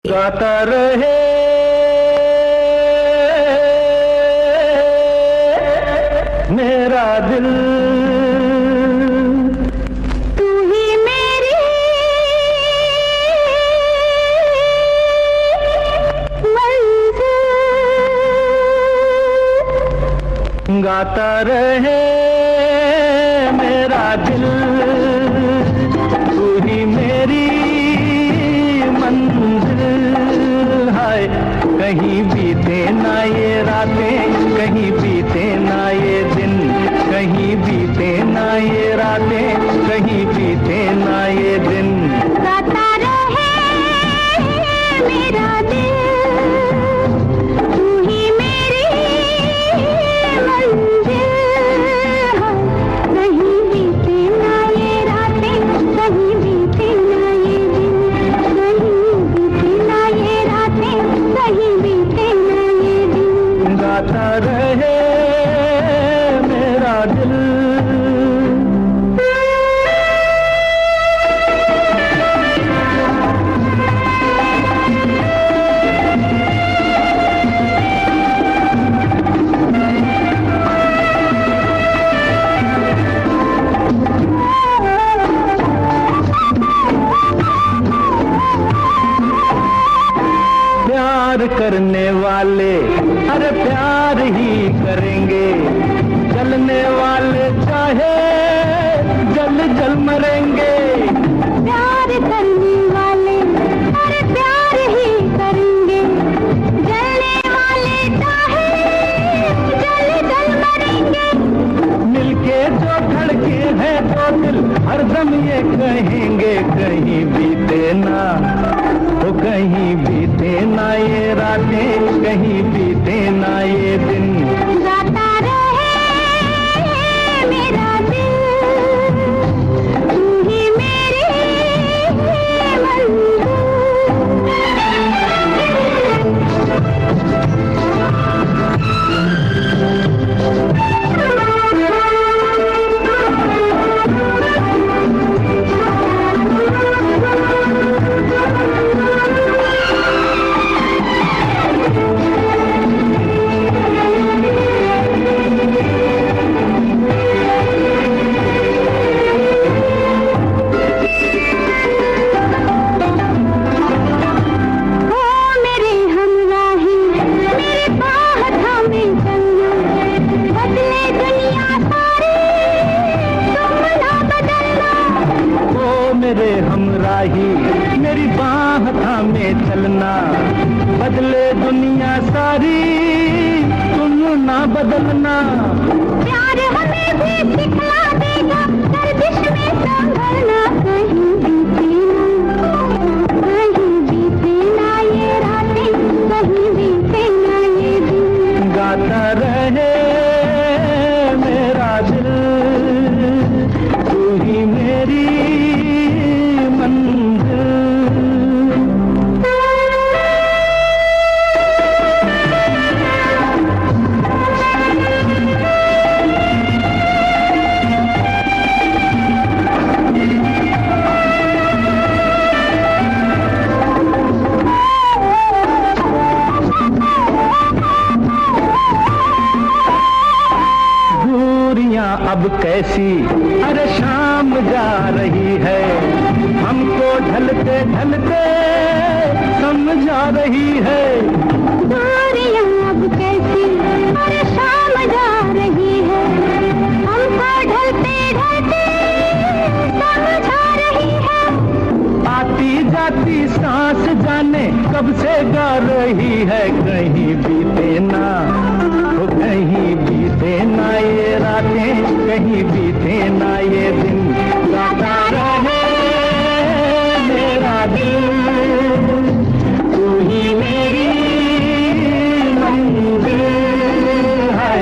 गाता रहे मेरा दिल, तू ही मेरी मंजिल। गाता रहे मेरा दिल, तू ही मेरी मंजिल। हाय कहीं बीते ना ये रातें, कहीं बीते ना ये दिन, कहीं बीते ना ये रातें, कहीं बीते ना ये दिन। गाता रहे मेरा दिल, तू ही मेरी मंजिल। कहीं बीते ना ये रातें, कहीं बीते ना ये दिन, कहीं बीते ना ये रातें, कहीं बीते ना ये दिन। गाता रहे मेरा दिल। प्यार करने वाले अरे प्यार ही करेंगे, जलने वाले चाहे जल जल मरेंगे। प्यार करने वाले अरे प्यार ही करेंगे, जलने वाले चाहे जल जल मरेंगे। मिलके जो धड़के हैं दो दिल, हरदम ये कहेंगे कहीं बीते ना, वो कहीं बीते ना ये रातें, कहीं बीते ना ये दिन। गाता रहे मेरा दिल, तू ही मेरी मेरे हमराही मेरी बाह थामे चलना, बदले दुनिया सारी तुम ना बदलना। प्यार हमें भी सिखला देगा गर्दिश में संभलना। कहीं बीते ना, कहीं बीते ना ये रातें, कहीं बीते ना ये दिन। गाता रहे मेरा दिल, तू ही मेरी अब कैसी अरे शाम जा रही है, हमको ढलते ढलते समझा रही है। दूरियां अब कैसी अरे शाम जा रही है, हमको ढलते ढलते समझा रही है। आती जाती सांस जाने कब से गा रही है, कहीं बीते ना, वो कहीं बीते ना ये रातें, कहीं बीते ना ये दिन। गाता रहे मेरा दिल, तू ही मेरी मंजिल। है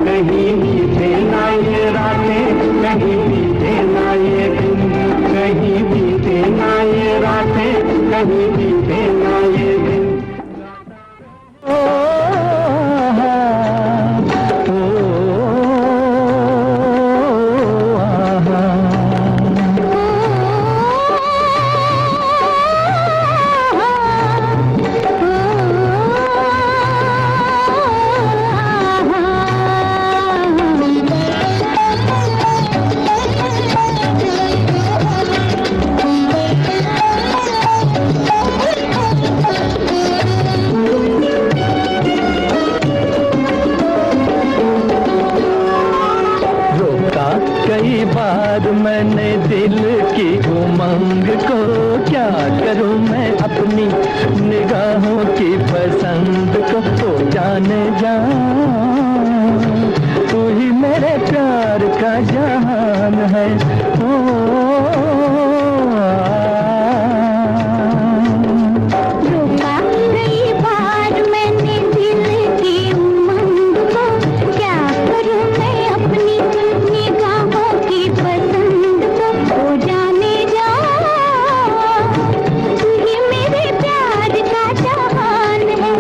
कहीं बीते ना ये रातें, कहीं बीते ना ये दिन, कहीं बीते ना ये रातें, कहीं बीते ना ये दिन। ओ निगाहों की पसंद को। ओ जाने जा, तू ही मेरे प्यार का जहान है। रोका कई बार मैंने दिल की उमंग को, क्या करूं मैं अपनी निगाहों की पसंद को। ओ जाने जा, तू ही मेरे प्यार का जहान है।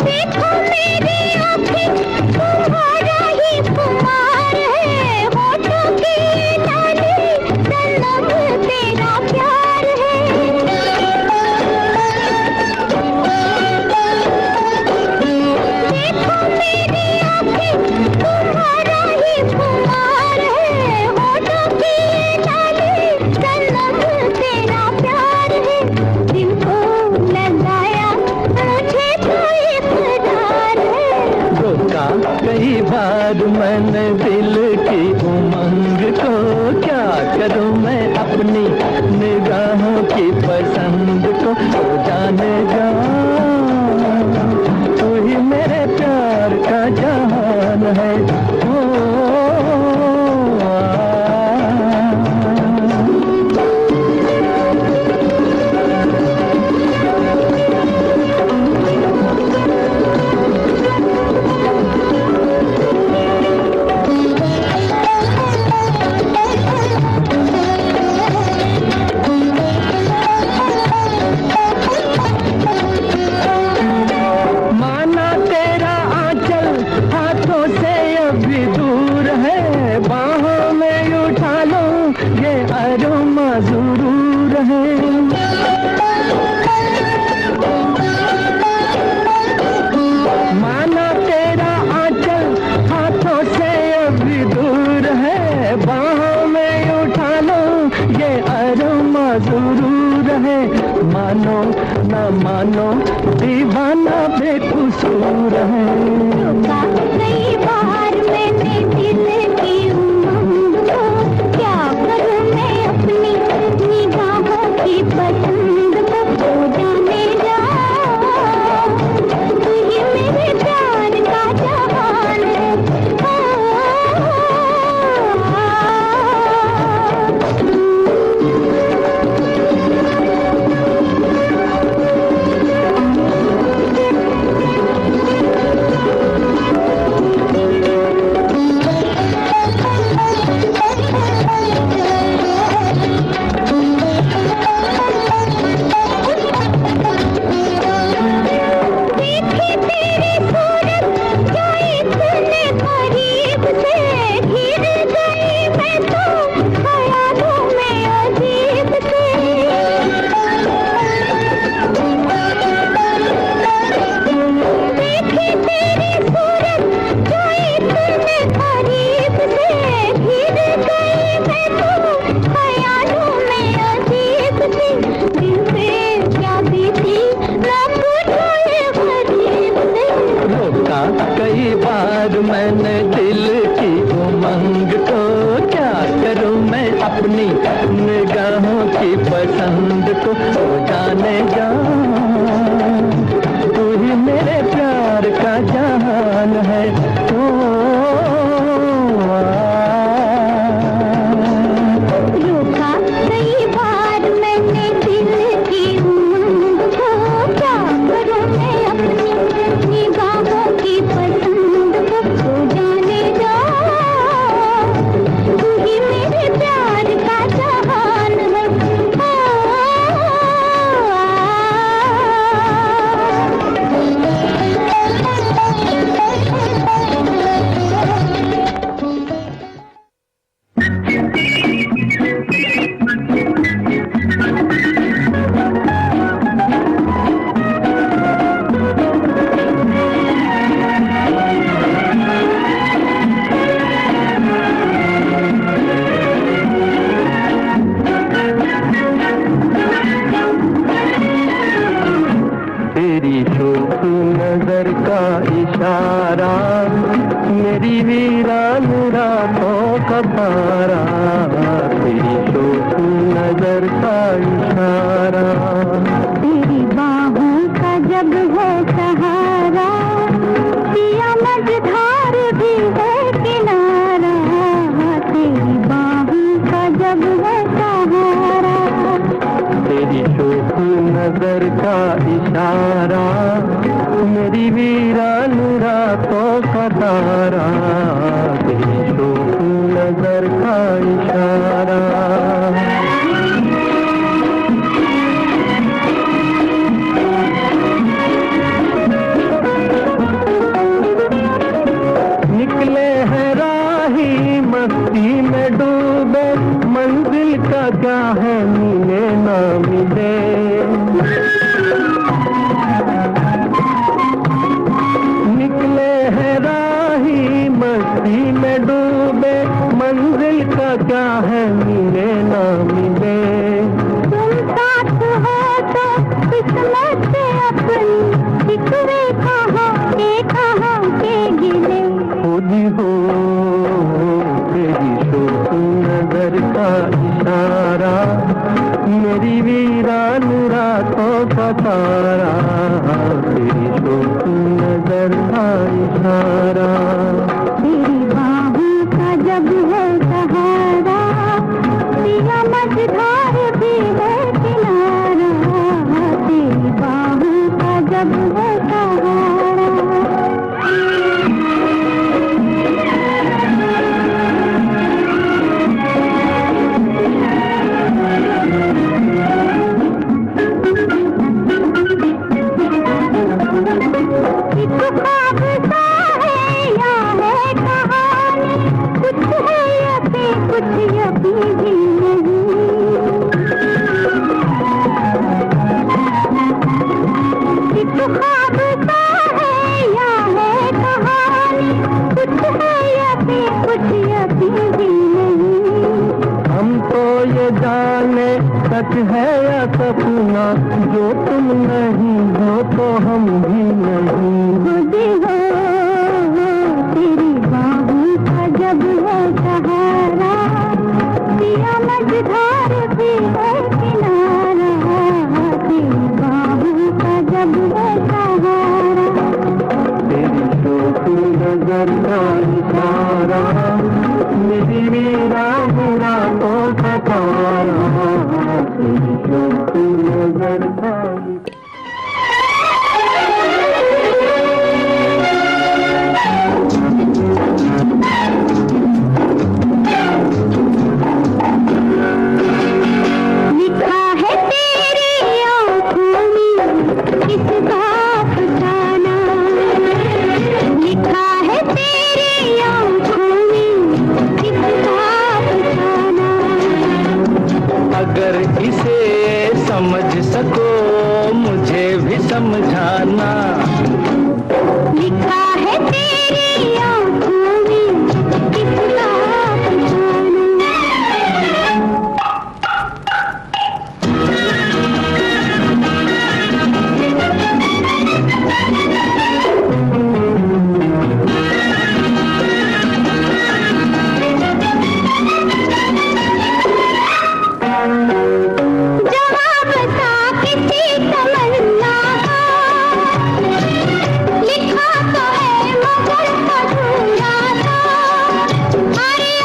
देखो मेरी आँखें, तुम्हारा ही खुमार है। होठों की लाली, सनम तेरा प्यार है। देखो मेरी आँखें, तुम्हारा ही खुमार है। होठों की लाली, सनम तेरा प्यार है। दिल को लगाया मुझे तो इकरार है। रोका कई बार मैंने दिल की उमंग को, क्या करूं मैं अपनी निगाहों की पसंद को। ओ जाने जा, तू ही मेरे प्यार का जहान है। माना तेरा आंचल हाथों से अभी दूर है, बाहों में उठा लो ये अरोमा जरूर है। माना तेरा आंचल हाथों से अभी दूर है, बाहों में उठा लो ये अरोमा जरूर है। मानो न मानो दीवाना बेकसूर है। रोका कई बार मैंने दिल की उमंग को, क्या करूं मैं अपनी निगाहों की पसंद को। ओ जाने जा, तू ही मेरे प्यार का जहान है। देखी तेरी सूरत जो इतने करीब से, घिर गई मैं तो ख्यालों में अजीब से। देखी तेरी सूरत जो इतने करीब से, घिर गई मैं तो ख्यालों में अजीब से। दिल पे क्या बीती ना पूछो ये गरीब से। रोका कई बार मैंने दिल की उमंग को, क्या करूं मैं अपनी निगाहों की पसंद को। ओ जाने जा, तू ही मेरे प्यार का जहान है। रोका कई बार मैंने दिल की उमंग को, क्या करूं मैं अपनी निगाहों की पसंद को। ओ जाने जा, तू ही मेरे प्यार का जहान है। का तारा, तेरी शोख नजर का इशारा। तेरी बाहों का जब है सहारा, पिया मझधार भी है किनारा। तेरी बाहों का जब है सहारा, तेरी शोख नजर का इशारा, मेरी वीरान रातों का तारा, तेरी शोख नजर का इशारा। निकले हैं राही मस्ती में डूबे, मंजिल का क्या है मिले ना मिले। निकले हैं राही मस्ती में डूबे, मंजिल का क्या है मिले ना मिले। तुम साथ हो तो किस्मत से अपनी, शिकवे कहाँ के गिले। खुद हो तेरी शोख नजर का इशारा, मेरी वीरान रातों का तारा, तेरी शोख नजर का इशारा। तेरी बाहों का जब है सहारा, पिया मझधार भी है किनारा। तेरी बाहों का जब है सहारा। एक ख्वाब सा है या है कहानी, कुछ है यकीन कुछ यकीन भी नहीं। एक ख्वाब सा है या है कहानी, कुछ है यकीन कुछ यकीन भी नहीं। हम तो ये जाने सच है या सपना, जो तुम नहीं हो तो हम भी नहीं। खुद हो तेरी बाहों का जब है सहारा, पिया मझधार भी है किनारा। तेरी बाहों का जब है सहारा, तेरी शोख नजर का इशारा, मेरी वीरान रातों का तारा, तेरी शोख नजर का लिखा है तेरी आँखों में किसका अफसाना। लिखा है तेरी आँखों में किसका अफसाना। अगर इसे समझ सको मुझे भी समझाना। लिखा है तेरी आँखों में किसका अफसाना। जवाब था किसी तमन्ना का, लिखा तो है मगर अधूरा था। अरे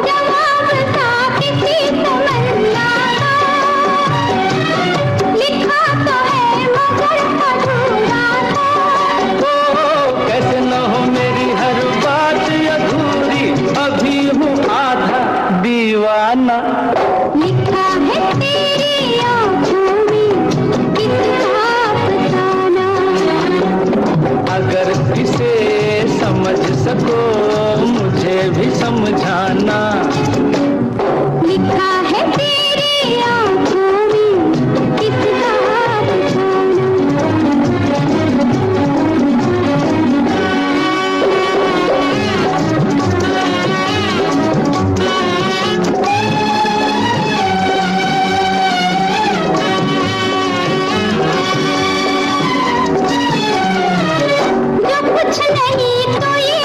जवाब था किसी तमन्ना का, लिखा तो है मगर अधूरा था। कैसे न हो मेरी हर बात अधूरी, अभी हूँ आधा दीवाना। लिखा है तेरी आँखों में किसका अफसाना। अगर इसे समझ सको मुझे भी समझाना। लिखा है तेरी आँखों में किसका अफसाना। जो कुछ नहीं तो ये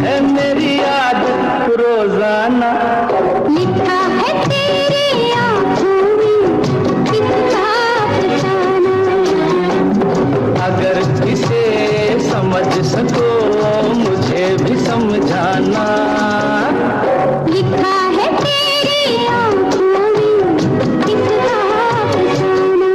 है मेरी आदत रोजाना। लिखा है तेरी आँखों में कितना अफसाना। अगर इसे समझ सको मुझे भी समझाना। लिखा है तेरी आँखों में कितना अफसाना।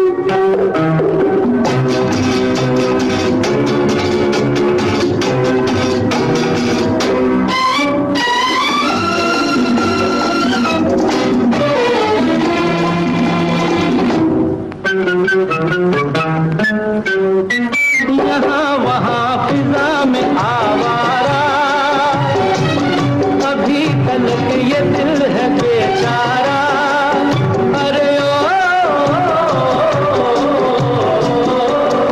यहाँ वहाँ फिजा में आवारा, अभी तलक ये दिल है बेचारा। अरे ओ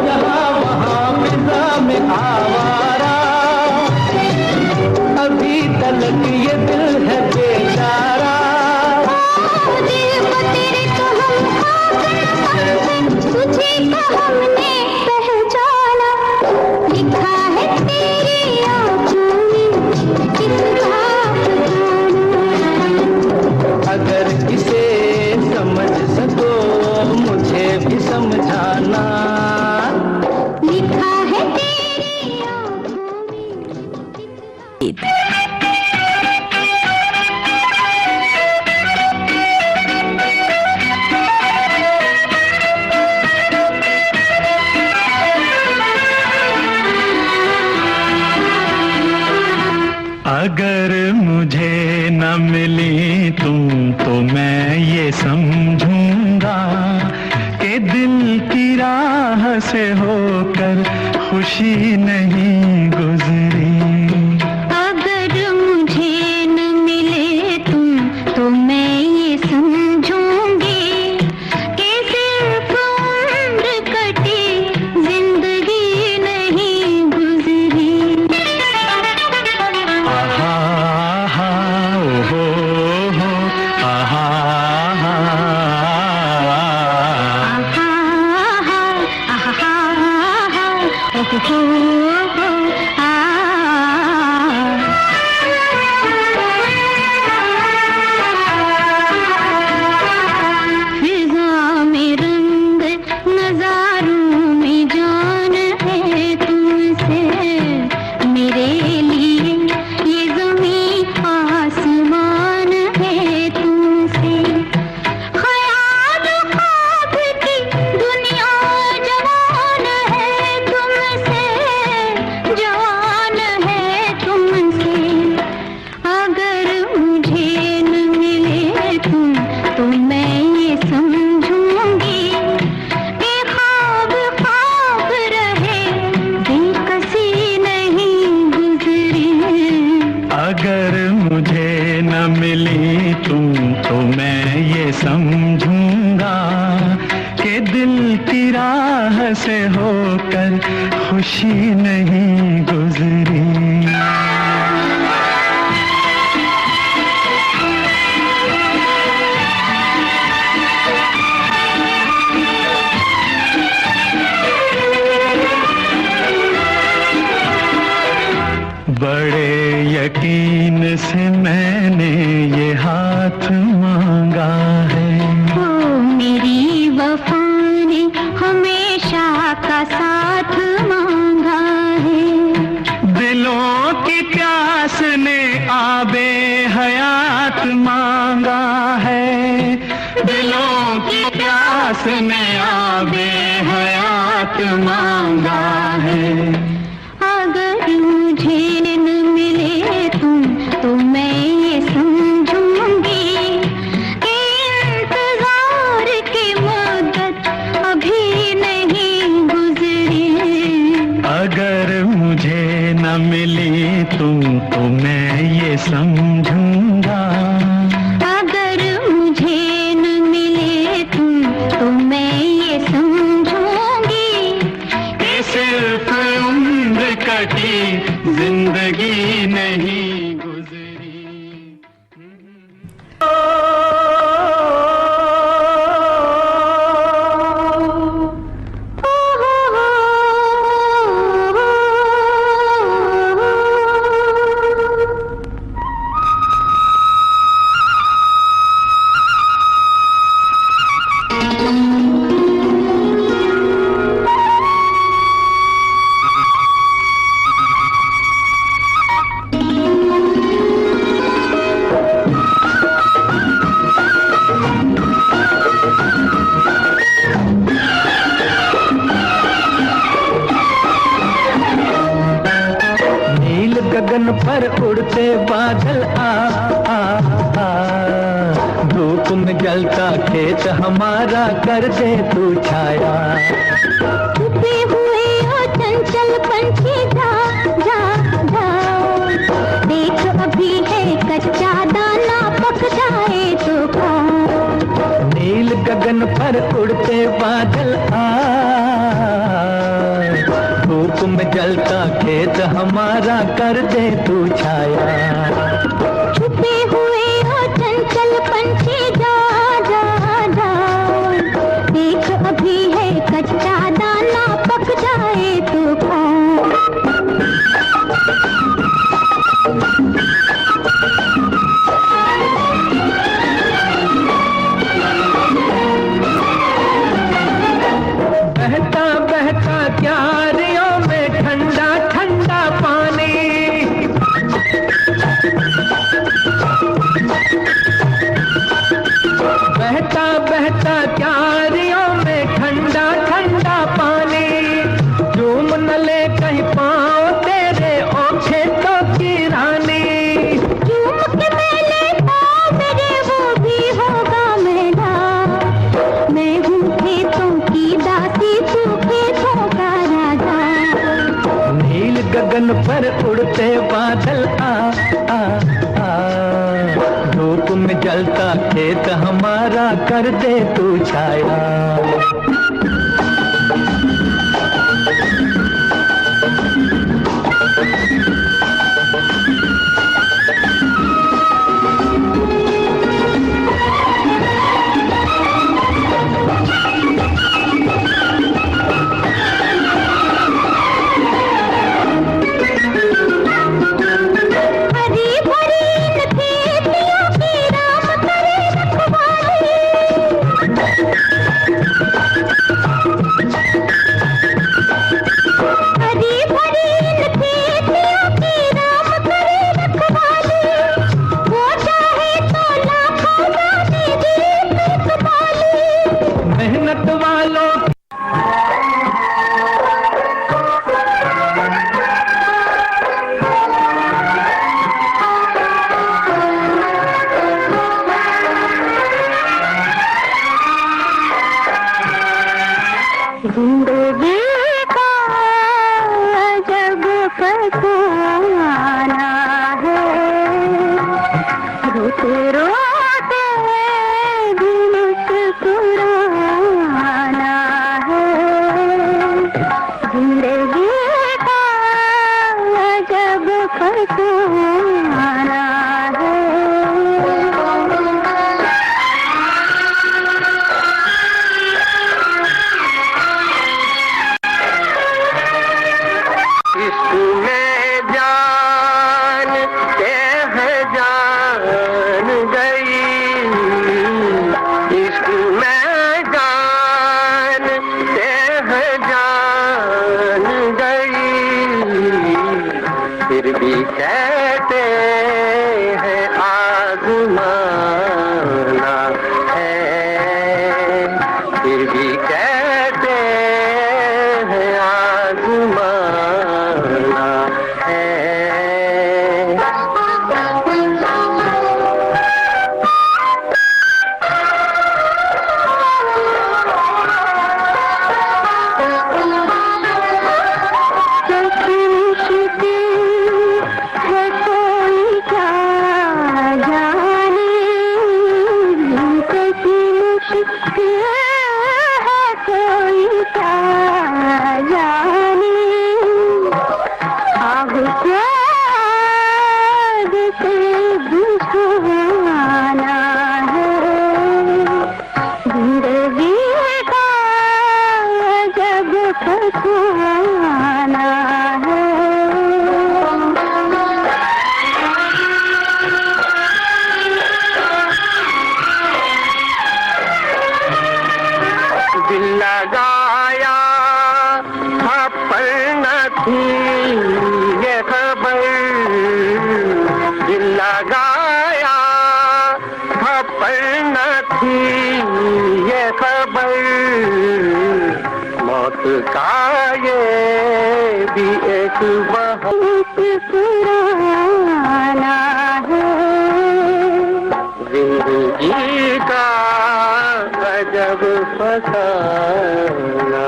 यहाँ वहाँ फिजा में आवारा, अभी तलक ये दिल है बेचारा। दिल को तेरे तो हम तुझे को हमने पहचाना। लिखा है तेरी आँखों में कितना अफसाना। अगर इसे समझ सको मुझे भी समझाना। लिखा है तेरी आँखों में कितना। अगर मुझे न मिली तुम तो मैं ये समझूंगा कि दिल की राह से होकर खुशी नहीं गुजरी। अगर मुझे न मिले तुम तो मैं ये समझूंगी कि सिर्फ उम्र कटी जिंदगी नहीं गुजरी। आहा हा हो आहा हा फिजा में रंग नजारों में जान है तुमसे। मेरे लिए ये ज़मीं आसमान है तुमसे। ख्याल ख्वाब की दुनिया जवान है तुमसे, जवान है तुमसे। अगर मुझे न मिले तुम तो मैं ये समझूंगी कि ख्वाब ख्वाब रहे बेकसी नहीं गुजरी। अगर मुझे न मिली तुम तो मैं ये समझूंगा कि दिल की राह से होकर खुशी नहीं गुजरी। बड़े यकीन से मैंने ये हाथ मांगा है। ओ मेरी वफा ने हमेशा का साथ मांगा है। दिलों की प्यास ने आबे हयात मांगा है। दिलों की प्यास ने आबे हयात मांगा है। अगर मुझे न मिले तुम तो मैं ये समझूंगी कि इंतजार की मुद्दत अभी नहीं गुजरी। अगर मुझे न मिली तुम तो मैं ये समझूंगा। अगर मुझे न मिले तुम तो मैं ये समझूंगी कि सिर्फ उम्र कटी जिंदगी नहीं गुजरी। उड़ते बादल आ धूप में जलता खेत हमारा कर दे तू छाया। छुपे हुए हो चंचल पंछी जा जा जा, देख अभी है कच्चा दाना पक जाए तो खा। नील गगन पर उड़ते बादल आ धूप में जलता खेत हमारा कर दे तू छाया। छुपे हुए हो चंचल पंछी जा जा जा, देख अभी है कच्चा दाना पक जाए तो खा। बहता बहता क्यारियों में ठंडा ठंडा पानी, बहता बहता क्यारियों में ठंडा ठंडा पानी। झूम न ले कहीं पाँव तेरे ओ खेतों की रानी। झूम के मेले पाँव मेरे वो भी होगा मेला, मैं हूँ खेतों की दासी तू खेतों का राजा। नील गगन पर उड़ते बादल आ धूप में जलता खेत हमारा कर दे तू छाया। मेहनत वालों जिंदगी का जब फसाना है, रोते रोते भी मुस्कुराना है। जिंदगी का जब फसाना है। इसमें जान के है जान गई, वक्त का ये भी एक मुस्कुराना है जिंदगी का अजब फसाना।